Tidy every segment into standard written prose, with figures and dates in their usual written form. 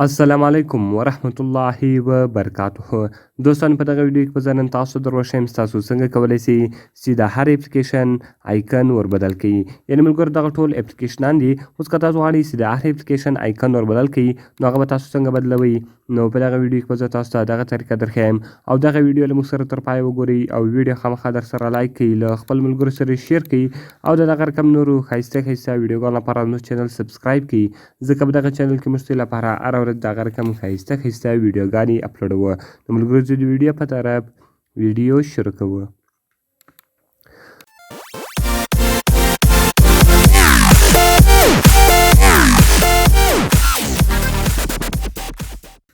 السلام علیکم ورحمت الله وبرکاته. دوستان په دغه ویډیو کې به زه نن تاسو در وښیم تاسو څنګه کولی شئ چې د هر اپلیکیشن آیکن ور بدل کړئ. یعنې ملګرو دغه ټول اپلیکیشنان دي. اوس که تاسو غواړئ چې د هر اپلیکیشن آیکن ور بدل کړئ نو هغه به تاسو څنګه بدلوئ. نو په دغه ویډیو کې به زه تاسو ته دغه طریقه درښیم او دغه ویډیو له موږ سره تر پایه وګورئ او ویډیو خامخا در سره لایک کړئ، له خپل ملګرو سره شیر کړئ او د دغه رقم نورو ښایسته ویډیوګانو لپاره زموږ چینل سبسکرایب کړئ، ځکه په دغه چینل کې موږ ستاسو لپاره هره ورځ دغه رقم ښایسته ویډیوګانې اپلوډوو. نو ملګرو زه د ویډیو په طرف ویډیو شروع کوو.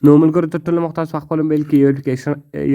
نو ملګرو تر ټولو مخکې تاسو په خپل موبایل کې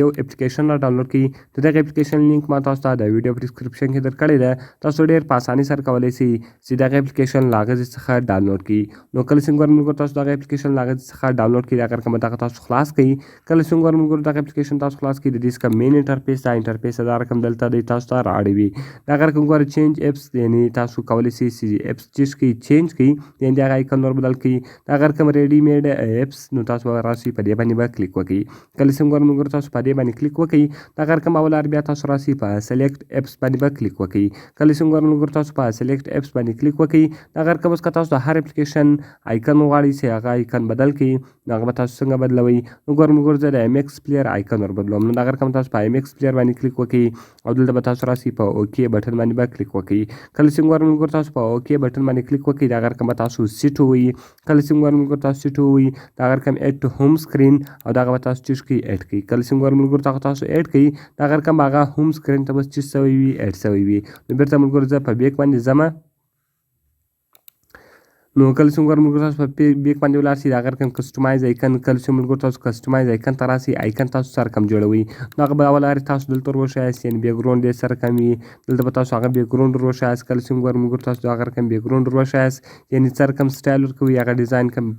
یو اپلیکیشن را ډاونلوډ کړئ. د دغه اپلیکیشن لینک ما تاسو ته د ویډیو په ډسکرپشن کې درکړې ده. تاسو ډېر په اسانۍ سره کولی شئ چې دغه اپلیکیشن له هغه ځای څخه ډاونلوډ کړئ. نو کله چې ګورئ ملګرو تاسو دغه اپلیکیشن له هغه ځای څخه ډاونلوډ کړئ، دغه رقم دغه تاسو خلاص کړئ. کله چې ګورئ ملګرو دغه اپلیکیشن تاسو خلاص کړئ، د دې څخه مین انټرفیس دا رقم دلته دی تاسو ته رااړوي. دغه رقم ګورئ چینج اپس، یعنې تاسو کولی شئ چې اپس چینج کړئ، یعنې دغه آیکن ور بدل کړئ. دغه رقم ریډي میډ اپس، نو تاسو به راسئ په دې باندې به کلیک وکړئ. کله چې ګورئ ملګرو تاسو په دې باندې کلیک وکړئ، دغه رقم اول بیا تاسو راسئ په سلیکټ اپس باندې به کلیک وکړئ. کله چې ګورئ ملګرو تاسو په سلیکټ اپس باندې کلیک وکړئ، دغه رقم اوس که تاسو د هر اپلیکیشن آیکن وغواړئ چې هغه آیکن بدل کړئ، نو هغه به تاسو څنګه بدلوئ. نو ګورئ ملګرو زه د ایم ایکس پلیر آیکن ور بدلوم. نو دغه رقم تاسو په ایم ایکس پلیر باندې کلیک وکړئ او دلته به تاسو راسئ په اوکې بټن باندې به کلیک وکړئ. کله چې ګورئ ملګرو تاسو په اوکې بټن باندې کلیک وکړئ، دغه رقم به تاسو سیټ ووهئ. کله چې ګورئ ملګرو تاسو سیټ ووهئ، دغه رقم اډ ټو هوم سکرین او دغه به تاسو چیز کړئ اډ کړئ. کله چې ګورئ ملګرو دغه تاسو اډ کړئ، دغه رقم هغه هوم سکرین ته به چیز سوی وي، اډ سوی وي. نو بیرته ملګرو زه په بیک باندې ځمه. نو کله چې ګورئ ملګرو تاسو په بیک باندې ولاړ شئ، دغه رقم کسټمایز آیکن، کله چې ملګرو تاسو کسټمایز آیکن ته راسئ، آیکن تاسو څه رقم جوړوئ نو هغه به اول تاسو دلته ور وښایاست، یعنې بیکګراونډ یې څه رقم وي. دلته به تاسو هغه بیکګراونډ ور وښایاست. کله چې ګورئ ملګرو تاسو دغه رقم بیکګراونډ ور وښایاست، یعنې څه رقم سټایل ورکوئ، هغه ډیزاین کوم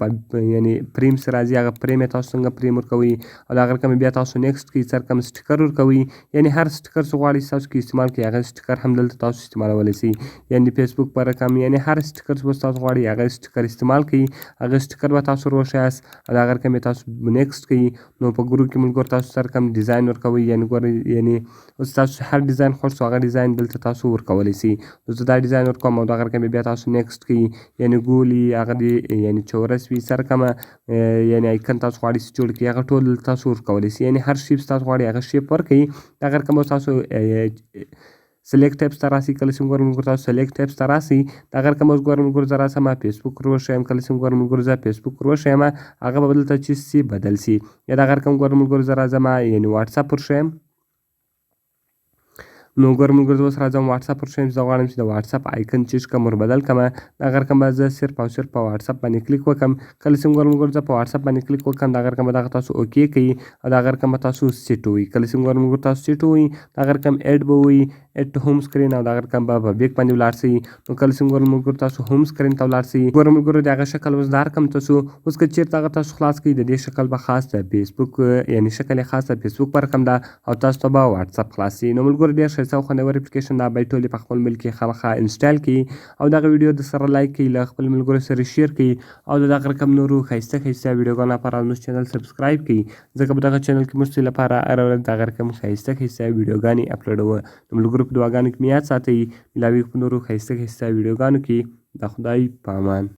یعنې پریمس راځي، هغه پریم یې تاسو څنګه پریم ورکوئ او دغه رقم بیا تاسو نیکسټ کړئ. څه رقم سټیکر ورکوئ، یعنې هر سټیکر چې غواړئ چې تاسو کې استعمال کړئ، هغه سټیکر هم دلته تاسو استعمالولی شئ. یعنې فیسبوک په رقم، یعنې هر سټیکر چې تاسو غواړئ هغه سټیکر استعمال کړئ، هغه سټیکر به تاسو ور وښایاست او دغه رقم یې تاسو نیکسټ کړئ. نو په ګروپ کې ملګرو تاسو څه رقم ډیزاین ورکوئ، یعنې ګورئ یعنې اوس تاسو هر ډیزاین خوښ شو هغه ډیزاین دلته تاسو ورکولی شئ. نو زه دا ډیزاین ورکوم او دغه رقم بیا تاسو نیکسټ کړئ، یعنې ګول وي، هغه دې یعنې چورس وي، څه رقمه یعنې آیکن تاسو غواړئ چې جوړ کړئ، هغه ټول تاسو ورکولی شئ. یعنې هر شیپ تاسو غواړئ هغه شیپ ورکړئ. دغه رقم اوس تاسو سلیکټ اپس ته راسئ. کله چې ګورئ ملګرو تاسو سلیکټ اپس ته راسئ، دغه رقم اوس ګورئ ملګرو زه راسم فیسبوک ور وښیم. کله چې ګورئ ملګرو زه فیسبوک ور وښیم، هغه به دلته چیز شي بدل شي. یا دغه رقم ګورئ ملګرو زه راځم یعنې واټساپ ور وښیم. نو ګورئ ملګرو زه اوس راځم واټساپ ور وښیم، زه غواړم چې د واټساپ آیکن چې کوم ور بدل کړم. دغه رقم به زه صرف او صرف په واټساپ باندې کلیک وکړم. کله چې ګورئ ملګرو زه په واټساپ باندې کلیک وکړم، دغه رقم به دغه تاسو اوکې کړئ او دغه رقم به تاسو سیټ ووهئ. کله چې ګورئ ملګرو تاسو سیټ ووهئ، دغه رقم اډ به ووهئ، اډ ټو هوم سکرین او دغه رقم به په بیک باندې ولاړ شئ. نو کله چې ګورئ ملګرو تاسو هوم سکرین ته ولاړ شئ، ګورئ ملګرو د هغه شکل اوس دا رقم ته شو. اوس که چېرته هغه تاسو خلاص کړئ، د دې شکل به خاص د فیسبوک یعنې شکل یې خاص د فیسبوک په رقم ده او تاسو ته به واټساپ خلاص شي. نو ملګرو ډېر ښایسته او خوندور اپلیکیشن ده، باید ټول په خپل موبایل کې خامخا انسټال کړئ او دغه ویډیو د سره لایک کړئ، له خپل ملګرو سره شیر کړئ او د دغه رقم نورو ښایسته ویډیوګانو لپاره زموږ چینل سبسکرایب کړئ، ځکه په دغه چینل کې موږ ستاسو لپاره هره ورځ دغه رقم ښایسته ویډیوګانې اپلوډوو. د ملګرو په دعاګانو کې مې یاد ساتئ. ملاویږو په نورو ښایسته ویډیوګانو کې. د خدای په امان.